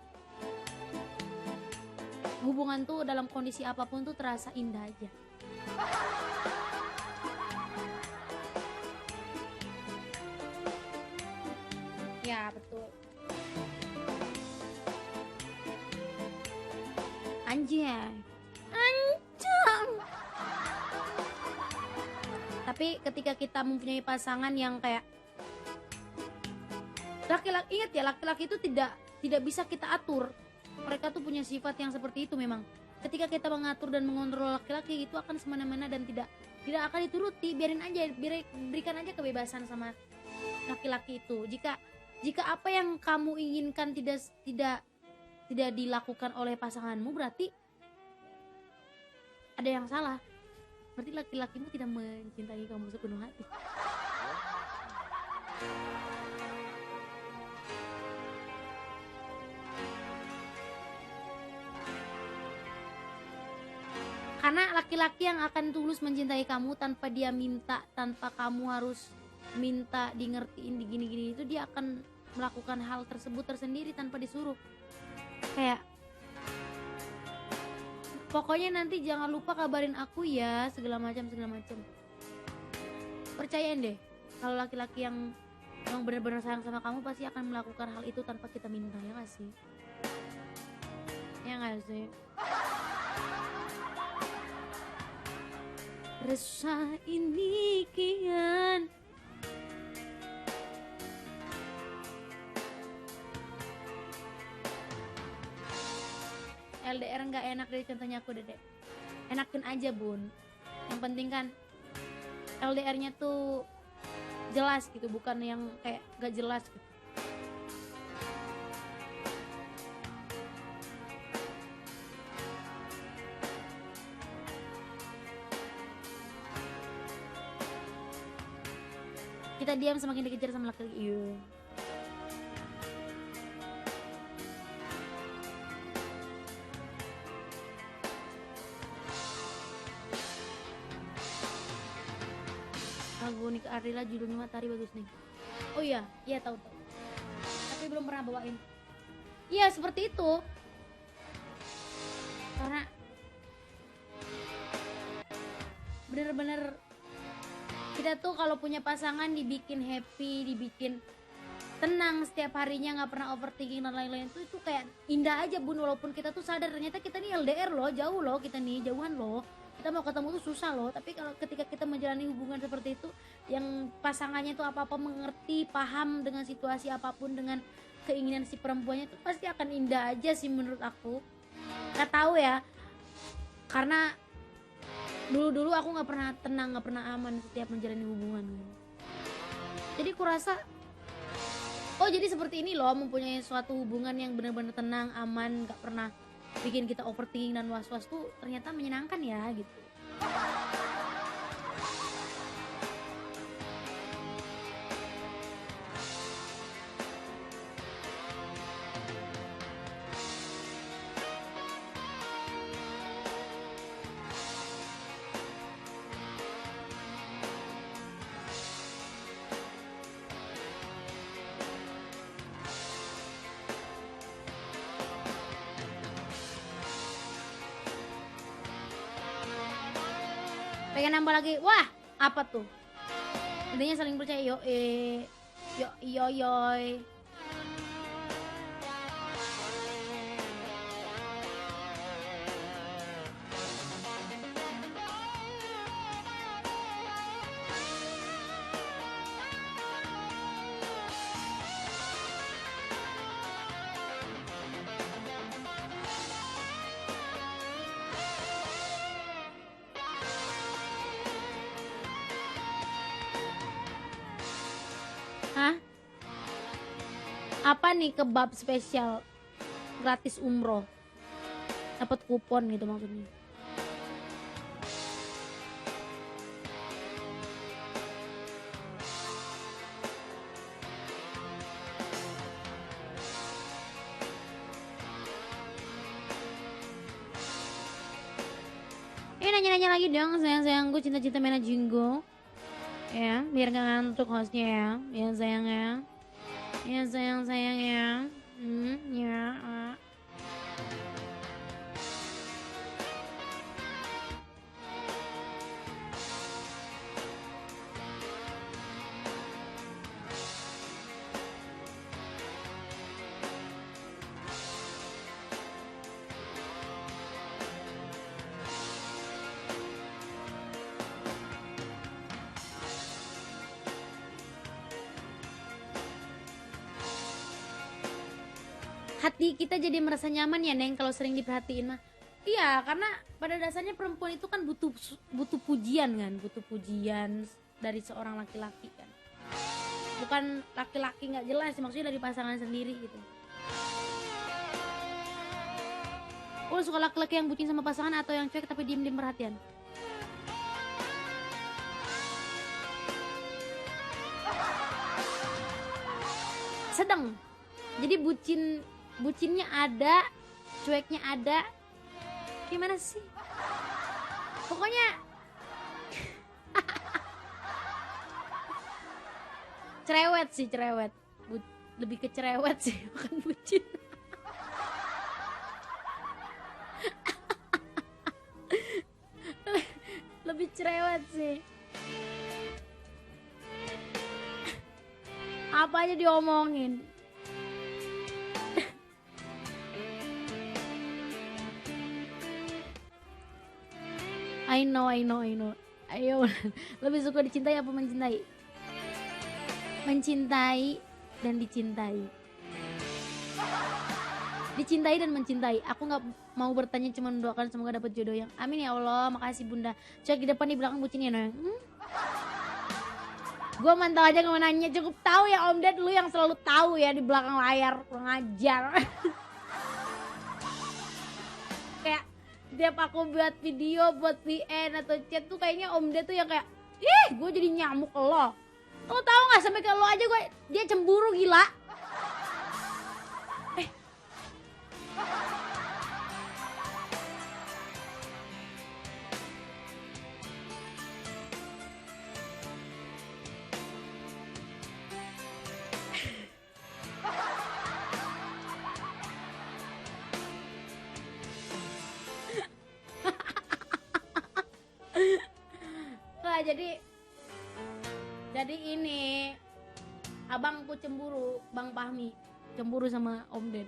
hubungan tuh dalam kondisi apapun tuh terasa indah aja. Ya, betul. Anjay. Anjang. Tapi ketika kita mempunyai pasangan yang kayak laki-laki, ingat ya, laki-laki itu tidak bisa kita atur. Mereka tuh punya sifat yang seperti itu memang. Ketika kita mengatur dan mengontrol laki-laki itu akan semena-mena dan tidak akan dituruti. Biarin aja, berikan aja kebebasan sama laki-laki itu. Jika apa yang kamu inginkan tidak dilakukan oleh pasanganmu, berarti ada yang salah. Berarti laki-lakimu tidak mencintai kamu sepenuh hati. Karena laki-laki yang akan tulus mencintai kamu tanpa dia minta, tanpa kamu harus minta di ngertiin di gini-gini, itu dia akan melakukan hal tersebut tersendiri tanpa disuruh. Kayak pokoknya nanti jangan lupa kabarin aku ya, segala macam. Percayain deh, kalau laki-laki yang benar-benar sayang sama kamu pasti akan melakukan hal itu tanpa kita minta, ya gak sih? Ya gak sih? Resah ini kian LDR nggak enak dari contohnya aku, Dedek. Enakin aja, Bun. Yang penting kan LDR-nya tuh jelas gitu, bukan yang kayak gak jelas gitu. Kita diam semakin dikejar sama laki-laki. Iya. Lagu Nika Ardila judulnya Matahari bagus nih. Oh iya tahu. Tapi belum pernah bawain. Iya seperti itu. Karena bener-bener kita tuh kalau punya pasangan dibikin happy, dibikin tenang setiap harinya, nggak pernah overthinking dan lain-lain, itu kayak indah aja, Bun. Walaupun kita tuh sadar ternyata kita nih LDR loh, jauh loh, kita nih jauhan loh, kita mau ketemu tuh susah loh. Tapi kalau ketika kita menjalani hubungan seperti itu, yang pasangannya tuh apa-apa mengerti, paham dengan situasi apapun, dengan keinginan si perempuannya, itu pasti akan indah aja sih menurut aku. Nggak tahu ya, karena dulu aku nggak pernah tenang, nggak pernah aman setiap menjalani hubungan. Jadi kurasa oh jadi seperti ini loh, mempunyai suatu hubungan yang benar-benar tenang, aman, nggak pernah bikin kita overthinking dan was-was tuh ternyata menyenangkan ya gitu. Pengen nambah lagi, wah apa tuh? Intinya saling percaya, yoy. Hah? Apa nih kebab spesial gratis umroh? Dapat kupon gitu maksudnya. Nanya-nanya lagi dong, sayang-sayangku, cinta-cinta merah jinggo. Ya, biar gak ngantuk hostnya ya sayang ya sayang ya. hati kita jadi merasa nyaman ya Neng kalau sering diperhatiin mah. Iya, karena pada dasarnya perempuan itu kan butuh pujian kan, butuh pujian dari seorang laki-laki kan. Bukan laki-laki nggak jelas, maksudnya dari pasangan sendiri gitu. Oh, suka laki-laki yang bucin sama pasangan atau yang cuek tapi diem-diem perhatian? Sedang. Jadi bucinnya ada, cueknya ada. Gimana sih? Pokoknya cerewet sih, cerewet. Lebih ke cerewet sih, bukan bucin. Lebih cerewet sih. Apa aja diomongin. I know. Ayo, lebih suka dicintai apa mencintai? Mencintai dan dicintai. Dicintai dan mencintai. Aku nggak mau bertanya, cuma mendoakan semoga dapat jodoh yang amin ya Allah. Makasih bunda. Cek di depan di belakang bucin ya Noyang. Gue mantau aja nggak mau nanya. Cukup tahu ya Om Ded, lu yang selalu tahu ya di belakang layar. Kurang ajar. Kayak tiap aku buat video, buat VN atau chat tuh kayaknya Om Ded tuh yang kayak, ih gue jadi nyamuk ke lo. Lo tau gak sampai ke lo aja dia cemburu gila. Nah, jadi ini abangku cemburu, Bang Pahmi cemburu sama Om Ded.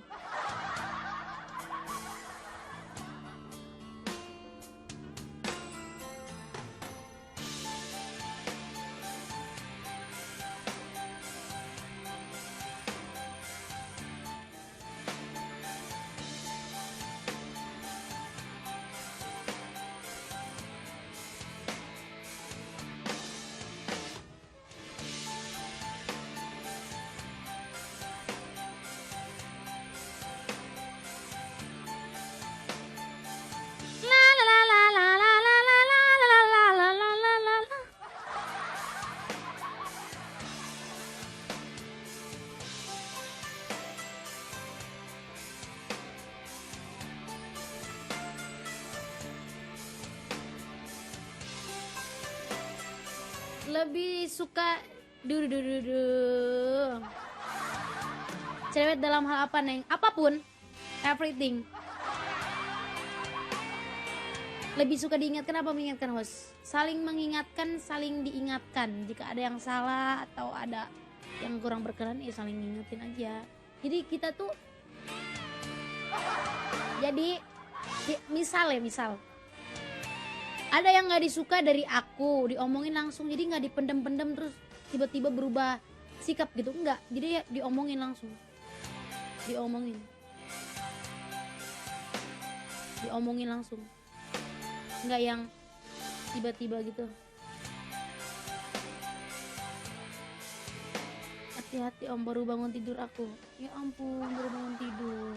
Lebih suka cerewet dalam hal apa Neng? Apapun, everything. Lebih suka diingatkan apa mengingatkan host? Saling mengingatkan, saling diingatkan. Jika ada yang salah atau ada yang kurang berkenan, ya saling ngingetin aja. Jadi kita tuh, misal ada yang nggak disuka dari aku, diomongin langsung, jadi nggak dipendem-pendem terus tiba-tiba berubah sikap gitu, enggak. Jadi ya diomongin langsung, diomongin langsung, nggak yang tiba-tiba gitu. Hati-hati Om, baru bangun tidur aku. Ya ampun, baru bangun tidur.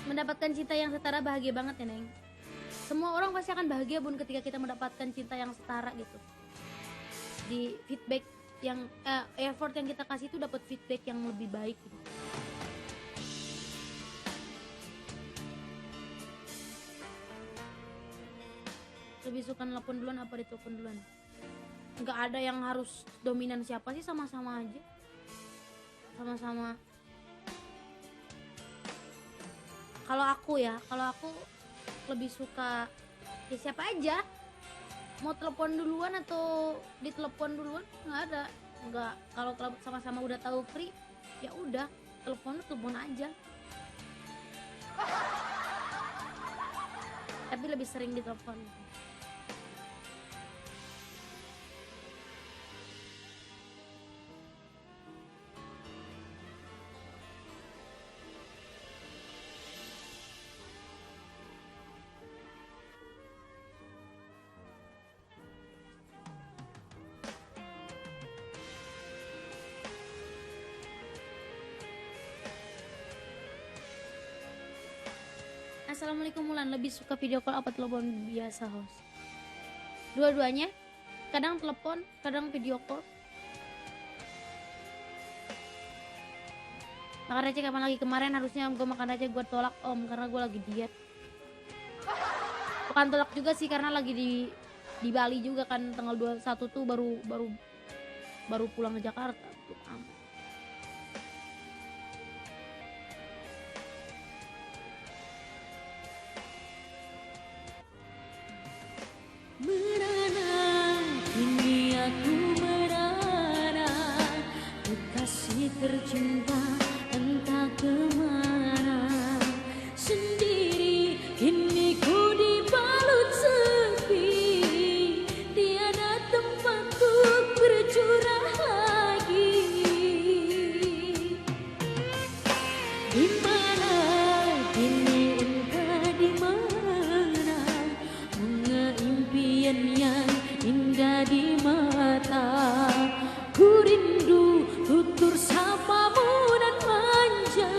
Mendapatkan cinta yang setara bahagia banget ya Neng. Semua orang pasti akan bahagia bun ketika kita mendapatkan cinta yang setara gitu. Di feedback yang effort yang kita kasih itu dapat feedback yang lebih baik gitu. Lebih suka nelpon duluan apa ditelepon duluan? Nggak ada yang harus dominan siapa sih, sama-sama aja. Sama-sama. Kalau aku lebih suka ya siapa aja. Mau telepon duluan atau ditelepon duluan nggak ada. nggak, kalau sama-sama udah tahu free ya udah telepon aja, tapi lebih sering ditelepon. Assalamualaikum Mulan, lebih suka video call apa telepon biasa host? Dua-duanya, kadang telepon, kadang video call. Makan receh kapan lagi? Kemarin harusnya gue makan receh, gue tolak om karena gue lagi diet. Bukan tolak juga sih, karena lagi di Bali juga kan, tanggal 21 tuh baru pulang ke Jakarta. Merana, kini aku merana, kekasih tercinta entah kemana. Sendiri kini ku dibalut sepi, tiada tempat untuk bercurah lagi. Di mana kini entah di mana, bunga impian yang indah di mata. Ku rindu tutur sapamu dan manja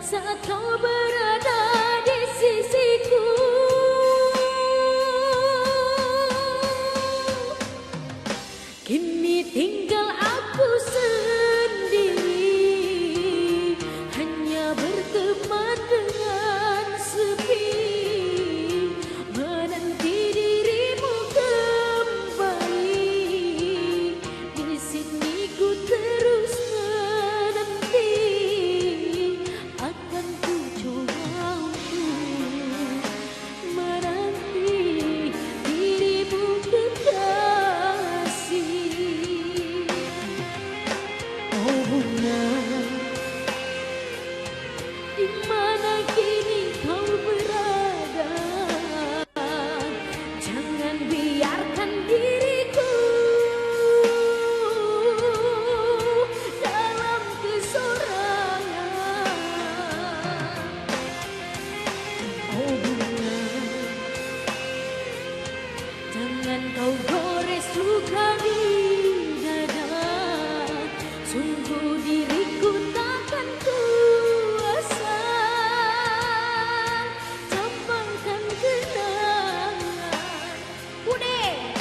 saat kau berada di sisiku. Kini tinggal aku sendiri, hanya berteman dengan sepi, menanti dirimu kembali. Di sini ku terus menanti, akan ku coba untuk menanti dirimu kekasih. Oh bunga, di mana kini kau berada? Jangan biarkan diriku dalam kesorangan. Oh bunga, jangan kau gores luka di dada. Sungguh diriku takkan kuasa campakkan kenangan. Bude,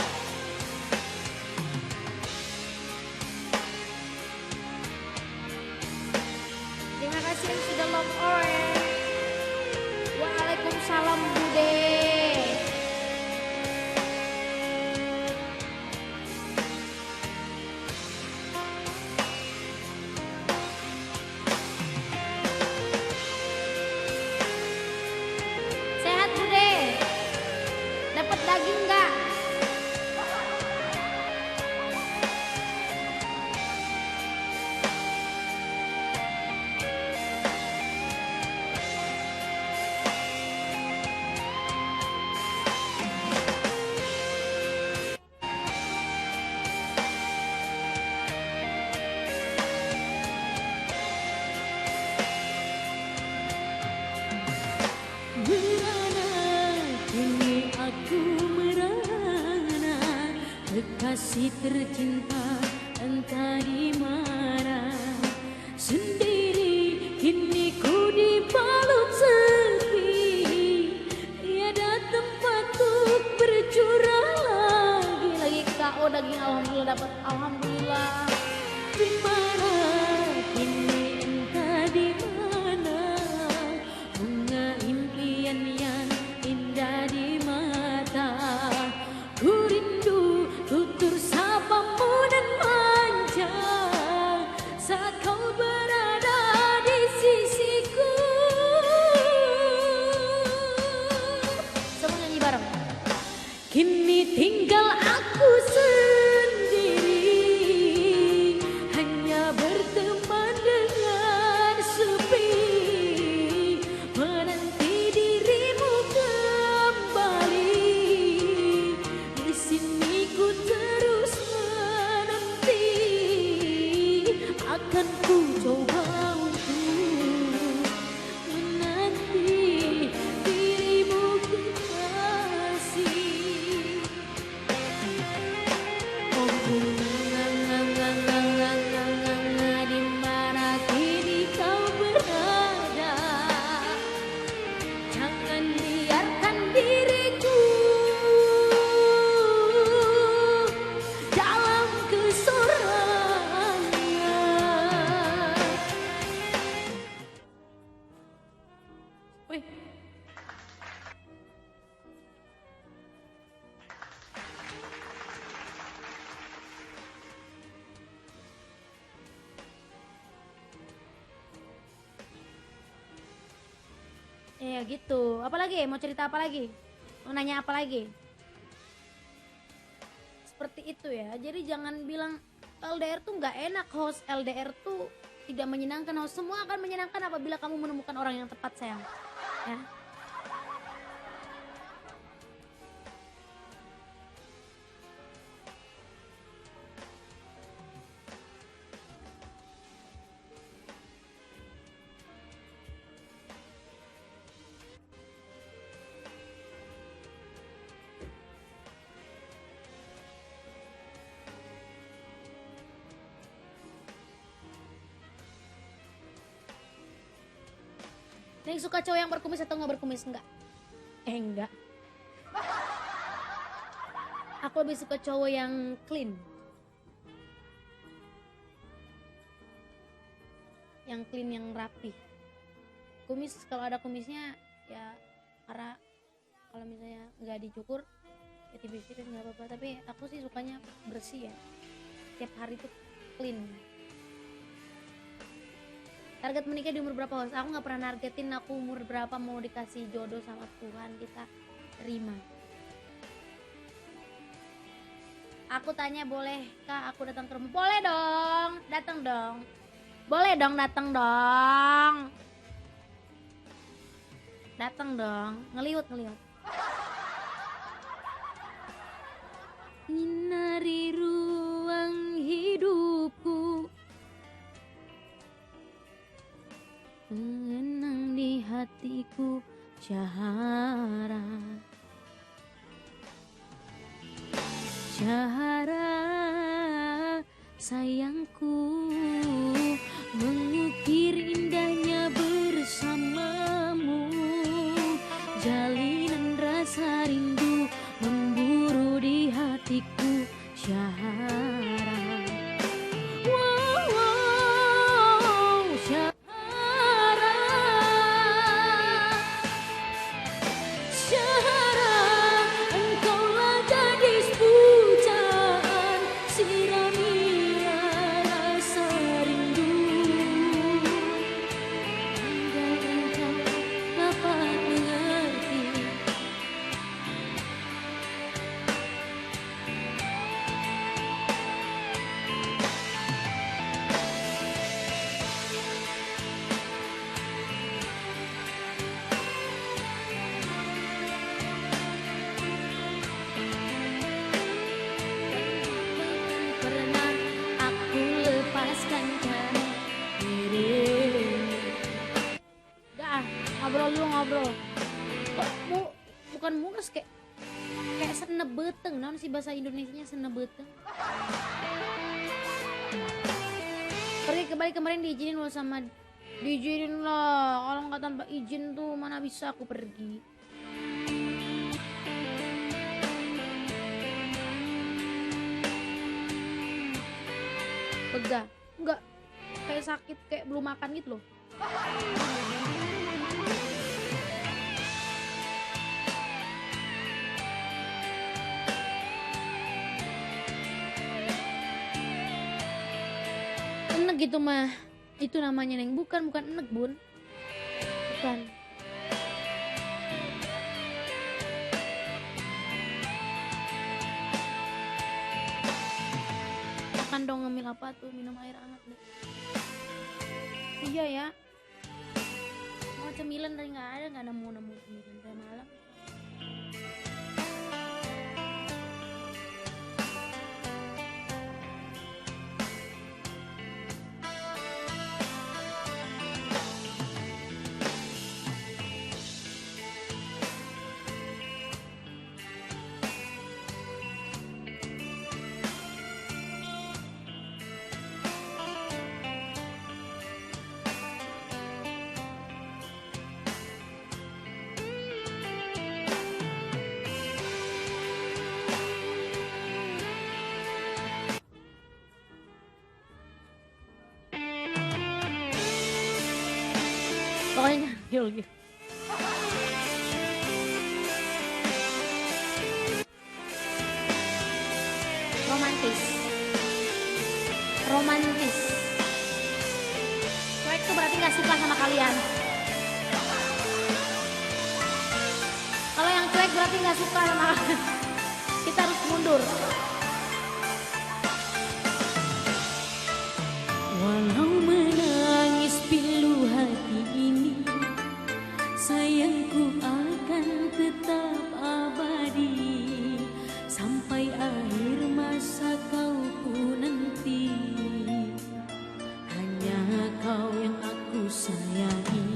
terima kasih yang sudah love orange. Waalaikumsalam Bude. Sehat Bude, dapat daging nggak? Merana, kini aku merana, kekasih tercinta entah di mana. Sendiri kini ku dibalut sepi, tiada tempat untuk bercurah lagi. Lagi KO daging, alhamdulillah dapat, alhamdulillah. Di mana kini entah di mana, bunga impian yang indah di mata. Ku rindu tutur sapamu dan manja akan ku coba untuk menanti dirimu kekasih. Oh bunga di mana kini kau berada, jangan biarkan diriku dalam kesorangan. Wih. Ya gitu. Apa lagi? Mau cerita apa lagi? Mau nanya apa lagi? Seperti itu ya. Jadi jangan bilang LDR tuh nggak enak, host. LDR tuh tidak menyenangkan, host. Semua akan menyenangkan apabila kamu menemukan orang yang tepat, sayang. Ya. Neng suka cowok yang berkumis atau nggak berkumis? Enggak. Enggak. Aku lebih suka cowok yang clean. Yang clean, yang rapi. Kumis, kalau ada kumisnya ya karena kalau misalnya nggak dicukur ya tipis-tipis nggak apa-apa. Tapi aku sih sukanya bersih ya. Tiap hari tuh clean. Target menikah di umur berapa, host? Aku nggak pernah nargetin aku umur berapa, mau dikasih jodoh sama Tuhan kita terima. Aku tanya, bolehkah aku datang ke rumah? Boleh dong, datang dong. Boleh dong, datang dong. Datang dong, ngeliut. Nyinari ruang hidupku, mengenang di hatiku Syahara. Syahara sayangku, mengukir indahnya bersamamu. Jalinan rasa rindu memburu di hatiku Syahara. Wow, Syahara. Syahara, engkaulah gadis pujaan, siramilah rasa rindu. Andai engkau dapat mengerti, pernah aku lepaskan kamu dirimu. Udah, ngobrol dulu, ngobrol. Kok bukan mulus, kayak senebeteng. Naon sih bahasa Indonesianya senebeteng? Pergi kembali kemarin diizinin loh sama, diizinin lah. Kalau nggak tanpa izin tuh mana bisa aku pergi. Begah, enggak, kayak sakit, kayak belum makan gitu loh. Enek gitu mah, itu namanya Neng, bukan enek bun, bukan. Makan dong, ngemil apa tuh, minum air hangat deh. Iya ya, mau cemilan dari nggak ada nemu cemilan dari malam. Pokoknya yul gitu. Romantis. Romantis. Cuek tuh berarti gak suka sama kalian. Kalau yang cuek berarti gak suka sama kalian. Kita harus mundur. Walau menangis pilu hati ini, sayangku akan tetap abadi sampai akhir masa kau ku nanti. Hanya kau yang aku sayangi.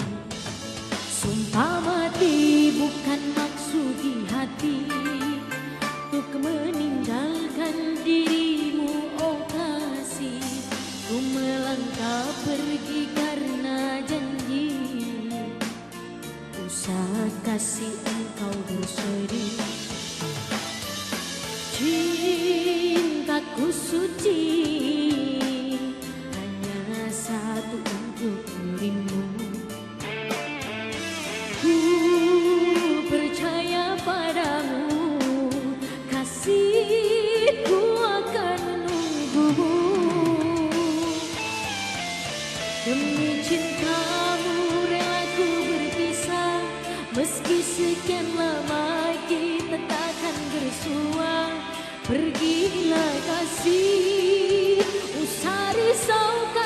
Sumpah mati bukan maksud di hati untuk meninggalkan dirimu, oh kasih. Ku melangkah pergi karena janji, usah kasih engkau bersedih. Cintaku suci hanya satu untuk dirimu. Ku percaya padamu, kasihku akan menunggumu. Demi cintamu rela ku berpisah, meski sekian lama kita takkan bersua. Pergilah kasih, usah risaukan